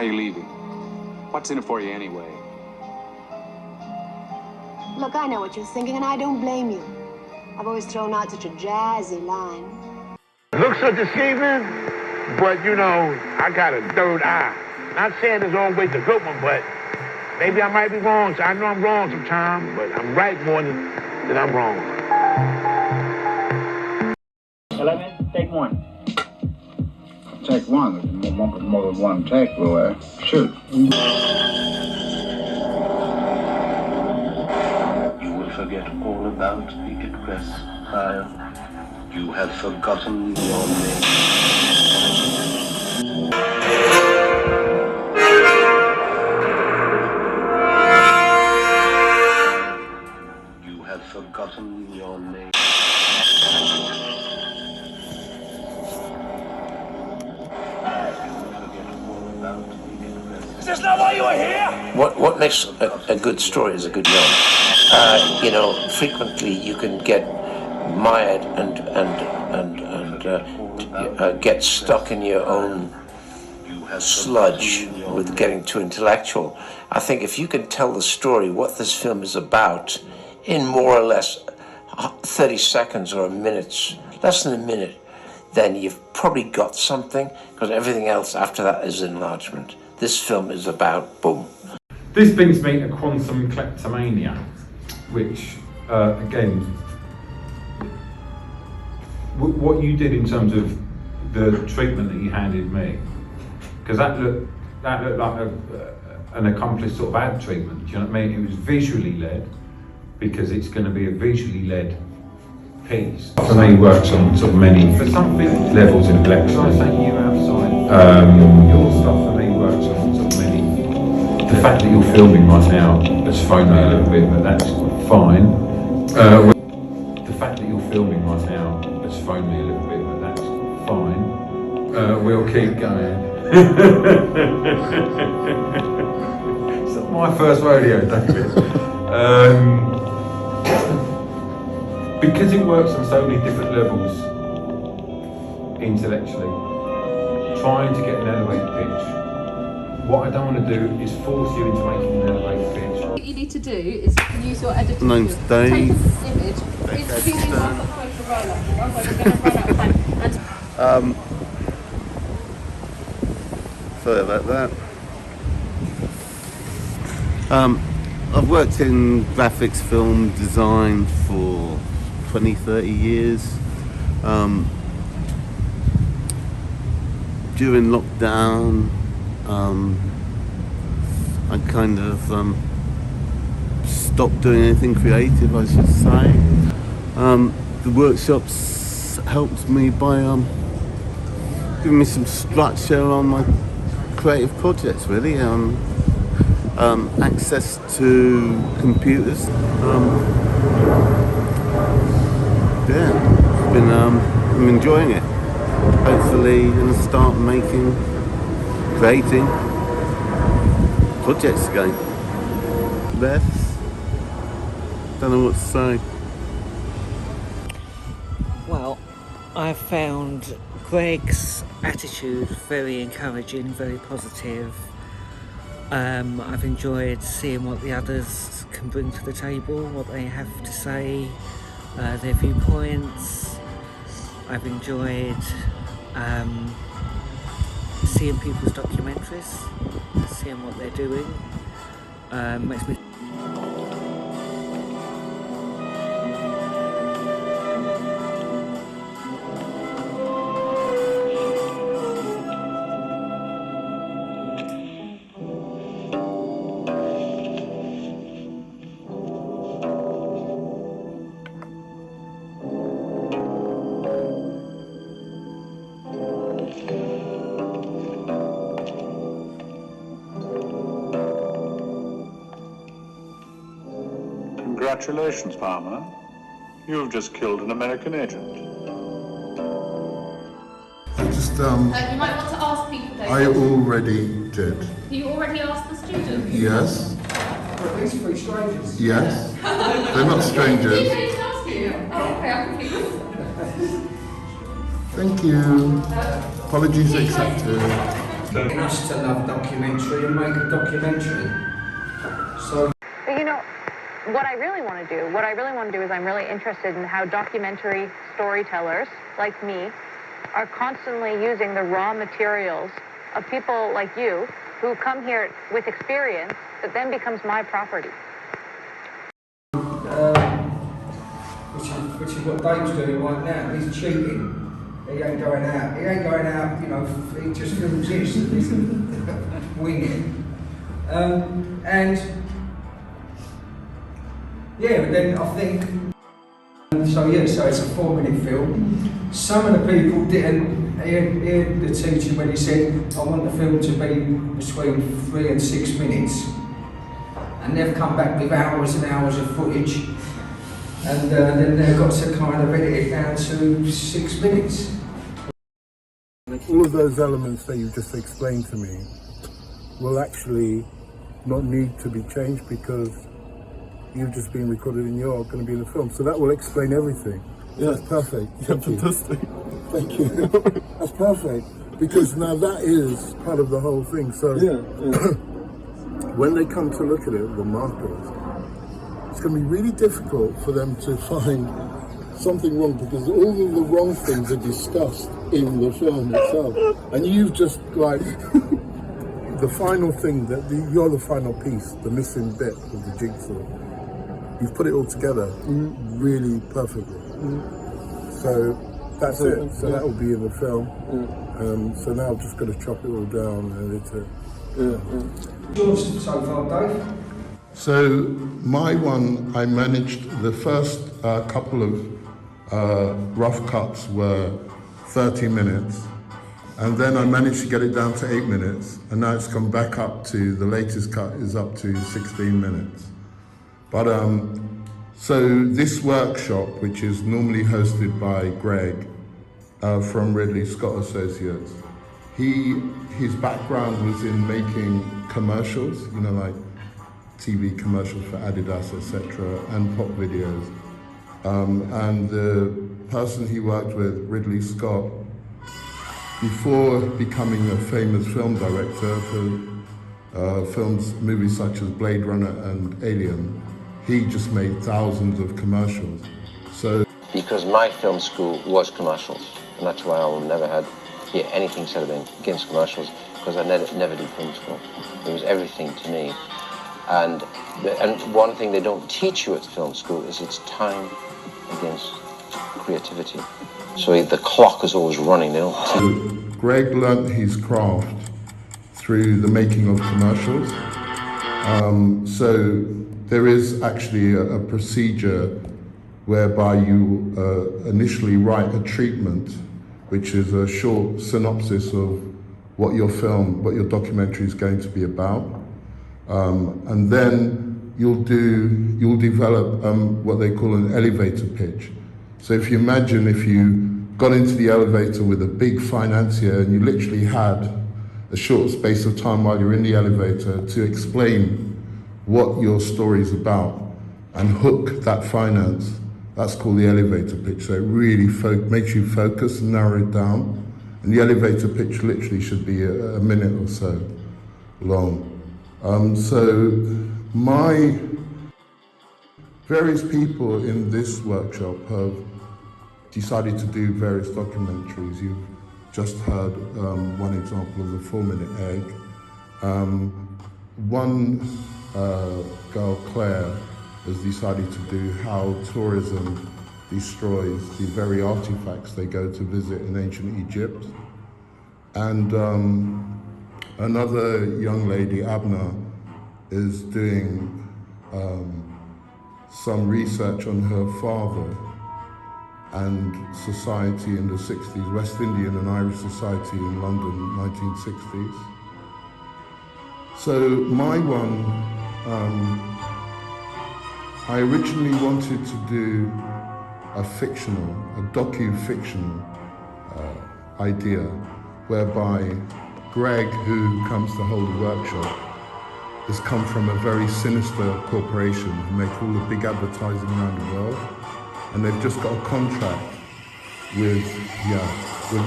Why are you leaving? What's in it for you anyway? Look, I know what you're thinking, and I don't blame you. I've always thrown out such a jazzy line. Looks so deceiving, but you know, I got a third eye. Not saying there's always a good one, but maybe I might be wrong. So I know I'm wrong sometimes, but I'm right more than I'm wrong. 11, take one. Take one. There's more than one take, Roy. Shoot. You will forget all about Picket Crest fire. You have forgotten your name. You have forgotten your name. Is this not why you were here? What makes a good story is a good yarn. You know, frequently you can get mired and get stuck in your own sludge with getting too intellectual. I think if you can tell the story, what this film is about, in more or less 30 seconds or a minute, less than a minute, then you've probably got something, because everything else after that is enlargement. This film is about boom. This brings me to Quantum Kleptomania, which, again, what you did in terms of the treatment that you handed me, because that looked like an accomplished sort of ad treatment, do you know what I mean? It was visually led, because it's going to be a visually led piece. For me, works on sort of many, for some levels of intellectual. I say you outside. Your stuff for me works on sort of many. The fact that you're filming right now has thrown me a little bit, but that's fine. The fact that you're filming right now has thrown me a little bit, but that's fine. We'll keep going. It's not my first rodeo, David. Because it works on so many different levels intellectually, trying to get an elevated pitch. What I don't want to do is force you into making an elevated pitch. What you need to do is you can use your editing Name's skills. Dave. Take an image, intervene in one approach to roll up, otherwise we're going to run out of time. Sorry about that. I've worked in graphics, film design for 20-30 years. During lockdown, I kind of stopped doing anything creative, I should say. The workshops helped me by giving me some structure on my creative projects, really. Access to computers. I'm enjoying it. Hopefully going to start creating projects again. Beth, don't know what to say. Well, I found Greg's attitude very encouraging, very positive. I've enjoyed seeing what the others can bring to the table, what they have to say, their viewpoints. I've enjoyed seeing people's documentaries, seeing what they're doing. Makes me Congratulations, Palmer. You've just killed an American agent. I just, you might want to ask people, David. I already did. You already asked the students? Yes. Well, these three strangers. Yes. They're not strangers. Did they ask you? Oh, okay, I'm confused. Thank you. Apologies accepted. getting us to love documentary and make a documentary. So. But you know, what I really want to do is I'm really interested in how documentary storytellers like me are constantly using the raw materials of people like you who come here with experience that then becomes my property. Which is what Dave's doing right now. He's cheating. He ain't going out. He ain't going out, you know, he just films this. He's winging. And yeah, but then I think, so it's a 4-minute film. Some of the people didn't hear the teaching when he said, I want the film to be between 3 and 6 minutes. And they've come back with hours and hours of footage. And then they've got to kind of edit it down to 6 minutes. All of those elements that you just explained to me will actually not need to be changed because you've just been recorded and you're going to be in the film. So that will explain everything. Yeah. That's perfect. Yeah, fantastic. Thank you. That's perfect. Because now that is part of the whole thing. So when they come to look at it, the markers, it's going to be really difficult for them to find something wrong because all of the wrong things are discussed in the film itself. And you've just like the final thing, you're the final piece, the missing bit of the jigsaw. You've put it all together really perfectly. So that's it. So that will be in the film. So now I've just got to chop it all down and edit it. Yours so far, Dave? So my one, I managed the first couple of rough cuts were 30 minutes, and then I managed to get it down to 8 minutes, and now it's come back up to, the latest cut is up to 16 minutes. But so this workshop, which is normally hosted by Greg from Ridley Scott Associates, his background was in making commercials, you know, like TV commercials for Adidas, etc., and pop videos. And the person he worked with, Ridley Scott, before becoming a famous film director for movies such as Blade Runner and Alien, he just made thousands of commercials. So, because my film school was commercials, and that's why I will never hear anything said against commercials, because I never did film school. It was everything to me. And one thing they don't teach you at film school is it's time against creativity. So the clock is always running. They don't teach. Greg learnt his craft through the making of commercials. So there is actually a procedure whereby you initially write a treatment, which is a short synopsis of what your documentary is going to be about. And then you'll develop what they call an elevator pitch. So if you imagine if you got into the elevator with a big financier and you literally had a short space of time while you're in the elevator to explain what your story is about and hook that finance, that's called the elevator pitch. So it really makes you focus and narrow it down. And the elevator pitch literally should be a minute or so long. So my various people in this workshop have decided to do various documentaries. You've just heard one example of the 4-minute egg. One girl, Claire, has decided to do how tourism destroys the very artifacts they go to visit in ancient Egypt. And another young lady, Abna, is doing some research on her father and society in the 60s, West Indian and Irish society in London, 1960s. So my one, I originally wanted to do a docu-fictional idea, whereby Greg, who comes to hold a workshop, has come from a very sinister corporation who make all the big advertising around the world, and they've just got a contract with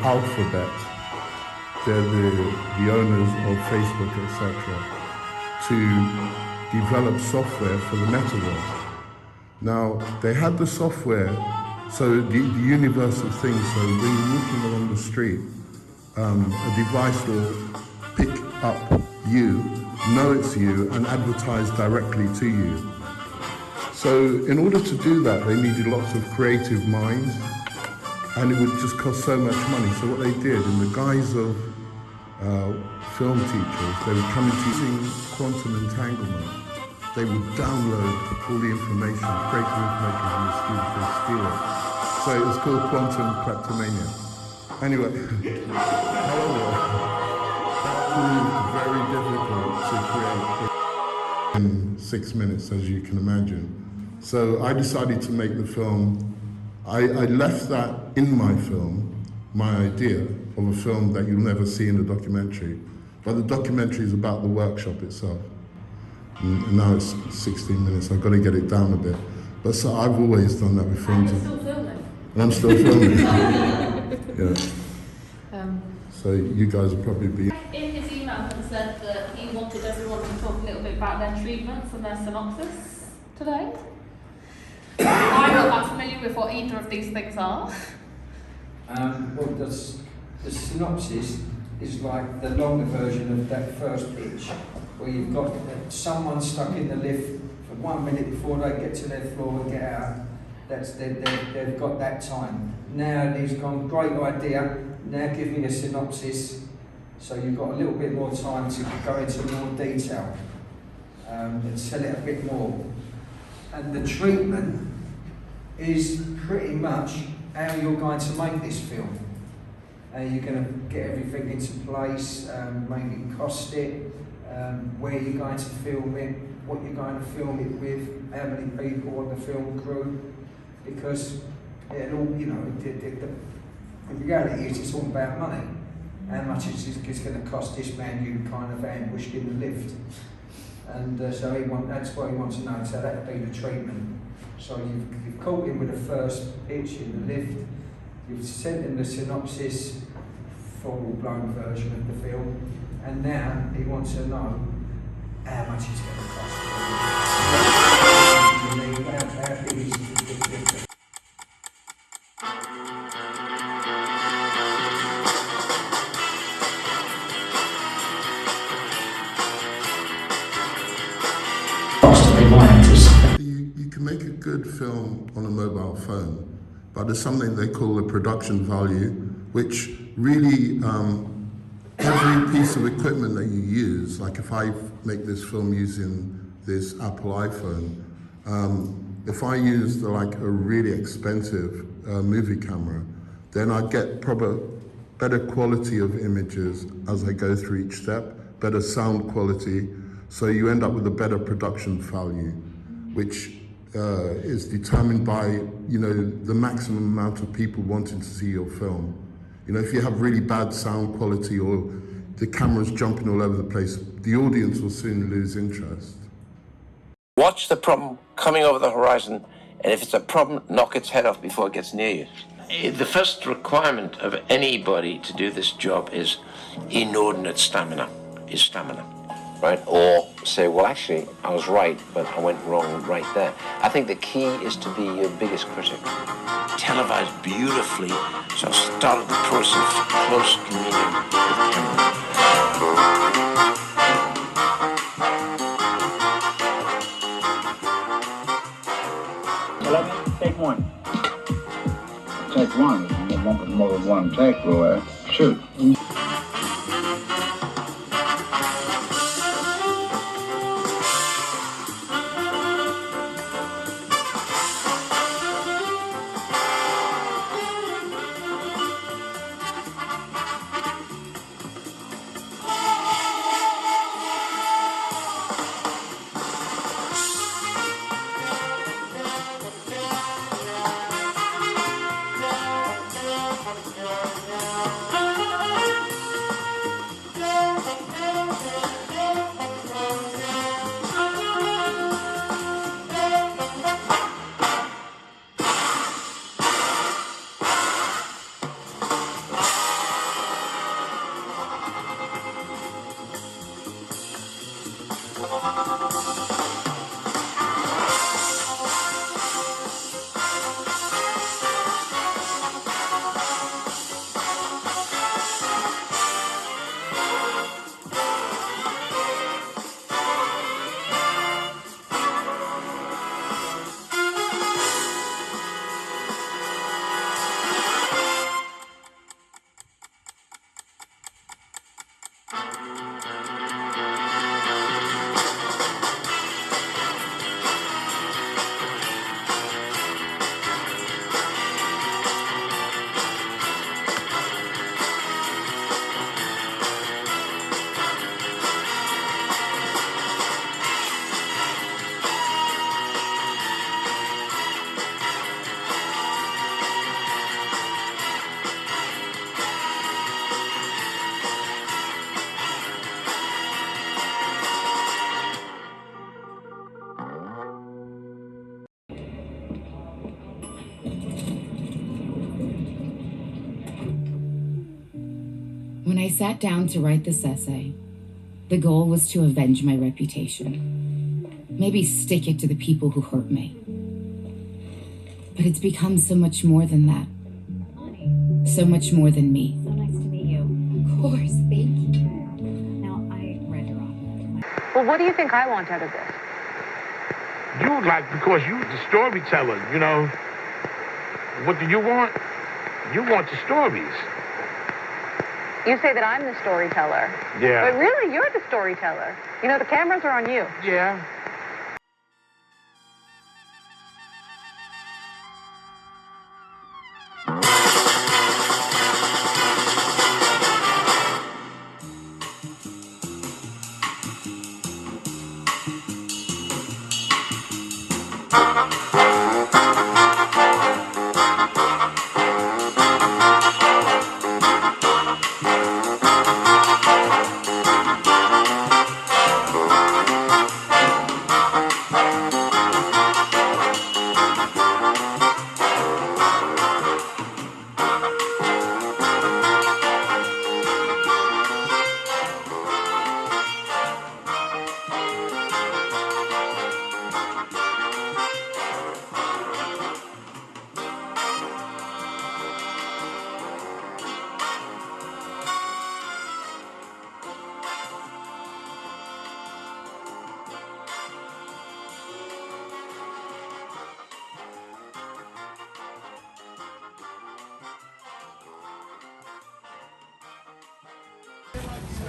Alphabet they're the owners of Facebook, etc., to develop software for the metaverse. Now, they had the software, so the universe of things, so when you're walking along the street, a device will pick up you, know it's you, and advertise directly to you. So in order to do that, they needed lots of creative minds, and it would just cost so much money. So what they did, in the guise of film teachers, they would come into using quantum entanglement. They would download all the information, creative information from the students, they steal it. So it was called quantum kleptomania. Anyway, however, that proved very difficult to create in 6 minutes, as you can imagine. So I decided to make the film. I left that in my film, my idea of a film that you'll never see in the documentary. But the documentary is about the workshop itself. And now it's 16 minutes, I've got to get it down a bit. But so I've always done that with films. And you're still filming. And I'm still filming. Yeah. So you guys will probably be... In his email, he said that he wanted everyone to talk a little bit about their treatments and their synopsis today. I'm not that familiar with what either of these things are. Well, the synopsis is like the longer version of that first pitch, where you've got someone stuck in the lift for 1 minute before they get to their floor and get out. They've got that time. Now he's gone, great idea, now give me a synopsis. So you've got a little bit more time to go into more detail and sell it a bit more. And the treatment is pretty much how you're going to make this film. You're going to get everything into place, maybe cost it, where you're going to film it, what you're going to film it with, how many people on the film crew, because it all, you know, the reality is it's all about money. How much it's going to cost this man you kind of ambushed in the lift. And so that's what he wants to know, so that'll be the treatment. So you've caught him with the first pitch in the lift, you've sent him the synopsis, full-blown version of the film, and now he wants to know how much it's going to cost. How big is it? You can make a good film on a mobile phone, but there's something they call the production value, which really every piece of equipment that you use, like if I make this film using this Apple iPhone, if I use like a really expensive movie camera, then I get better quality of images as I go through each step, better sound quality, so you end up with a better production value, which is determined by, you know, the maximum amount of people wanting to see your film. You know, if you have really bad sound quality or the camera's jumping all over the place, the audience will soon lose interest. Watch the problem coming over the horizon, and if it's a problem, knock its head off before it gets near you. The first requirement of anybody to do this job is inordinate stamina, right? Or say, well, actually, I was right, but I went wrong right there. I think the key is to be your biggest critic. Televised beautifully, so I started the process of close communion with camera. Take one. Take one. More than one take, Roy. Shoot. When I sat down to write this essay, the goal was to avenge my reputation. Maybe stick it to the people who hurt me. But it's become so much more than that. So much more than me. So nice to meet you. Of course, thank you. Now, I read her off. Well, what do you think I want out of this? You like, because you the storyteller, you know. What do you want? You want the stories. You say that I'm the storyteller. Yeah. But really, you're the storyteller. You know, the cameras are on you. Yeah.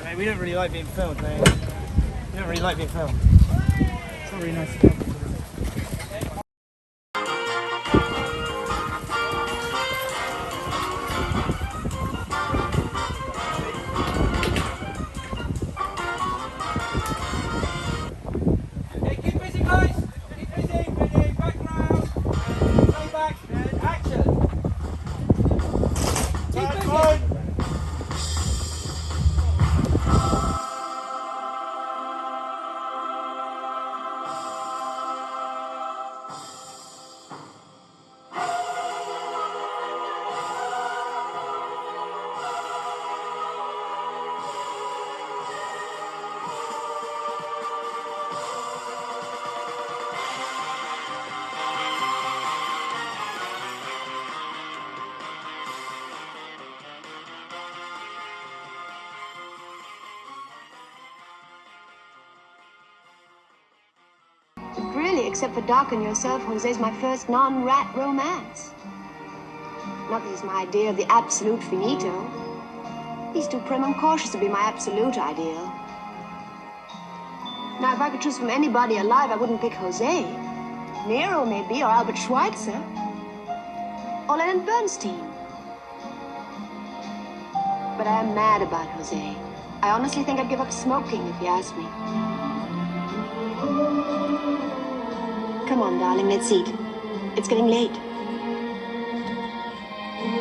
Mate, we don't really like being filmed, mate. We don't really like being filmed. It's not really nice to do. But really, except for Doc and yourself, Jose's my first non-rat romance. Not that he's my idea of the absolute finito. He's too prim and cautious to be my absolute ideal. Now, if I could choose from anybody alive, I wouldn't pick Jose. Nero, maybe, or Albert Schweitzer. Or Leonard Bernstein. But I am mad about Jose. I honestly think I'd give up smoking if you asked me. Come on, darling, let's eat. It's getting late.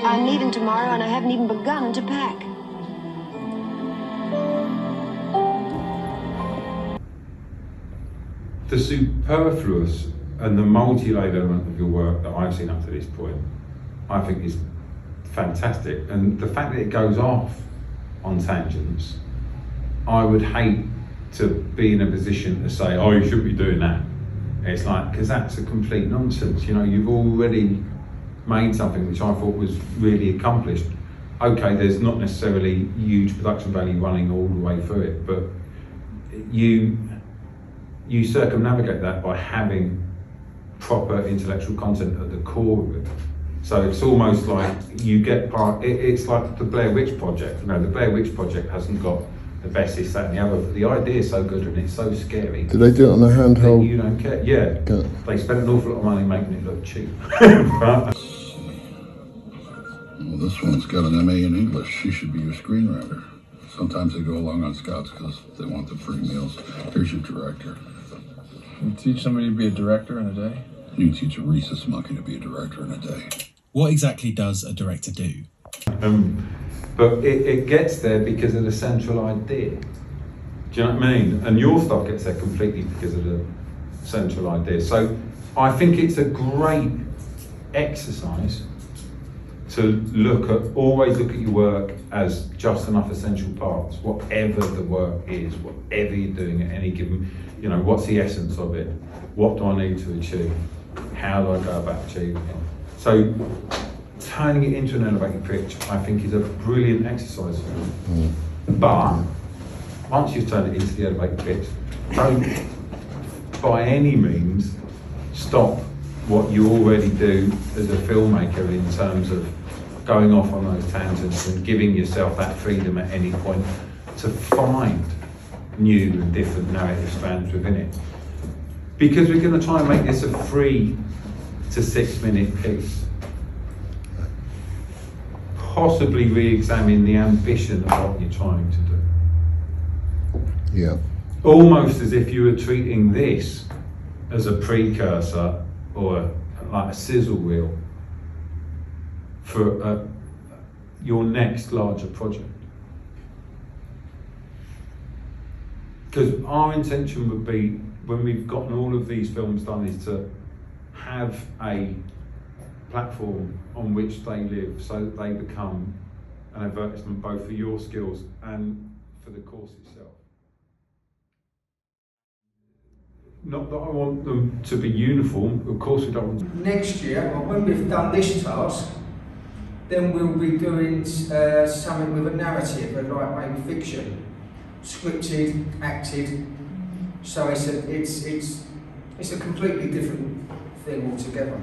I'm leaving tomorrow and I haven't even begun to pack. The superfluous and the multi-layered element of your work that I've seen up to this point, I think is fantastic. And the fact that it goes off on tangents, I would hate to be in a position to say, oh, you shouldn't be doing that. It's like, because that's a complete nonsense. You know, you've already made something which I thought was really accomplished. Okay, there's not necessarily huge production value running all the way through it, but you circumnavigate that by having proper intellectual content at the core of it. So it's almost like you get part, it's like the Blair Witch Project. You know, the Blair Witch Project hasn't got the best, this, that and the other, but the idea is so good and it's so scary. Did they do it on a handheld? You don't care, yeah. Good. They spent an awful lot of money making it look cheap. Well, this one's got an MA in English. She should be your screenwriter. Sometimes they go along on scouts because they want the free meals. Here's your director. You teach somebody to be a director in a day? You can teach a rhesus monkey to be a director in a day. What exactly does a director do? But it gets there because of the central idea. Do you know what I mean? And your stuff gets there completely because of the central idea. So I think it's a great exercise to always look at your work as just enough essential parts, whatever the work is, whatever you're doing at any given, what's the essence of it? What do I need to achieve? How do I go about achieving it? So turning it into an elevated pitch, I think, is a brilliant exercise. But once you've turned it into the elevated pitch, don't by any means stop what you already do as a filmmaker in terms of going off on those tangents and giving yourself that freedom at any point to find new and different narrative strands within it. Because we're going to try and make this a 3 to 6 minute piece. Possibly re-examine the ambition of what you're trying to do. Yeah. Almost as if you were treating this as a precursor or like a sizzle reel for your next larger project. Because our intention would be, when we've gotten all of these films done, is to have a platform on which they live so that they become an advertisement both for your skills and for the course itself. Not that I want them to be uniform, of course we don't want. Next year, or when we've done this task, then we'll be doing something with a narrative, like maybe fiction, scripted, acted. So it's a completely different thing altogether.